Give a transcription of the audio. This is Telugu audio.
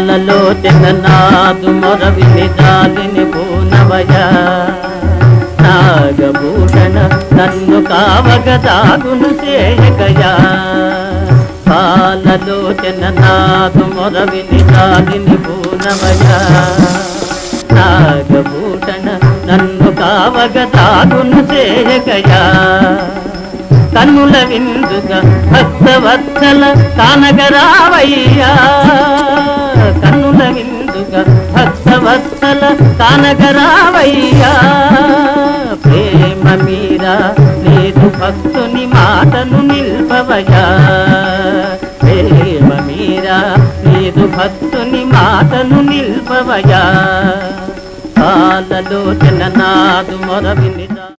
పాలలోచన నాదు మొరవిని జాలిని పూనవయ నాగభూషణ నన్ను కావగ దాగును చేయగయా పాలలోచన నాదు మొరవిని జాలిని పూనవయ నాగభూషణ నన్ను కావగ దాగును చేయగయా కన్నుల విందుగా భక్తవత్సల కానగరావయ్యా కన్నుల విందుగా భక్తవత్సల కానగరావయ్యా ప్రేమ మీరా లేదు భక్తుని మాటను నిల్పవయా ప్రేమ మీరా లేదు భక్తుని మాటను నిల్పవయా పాలలోచన నాదు మొరవిని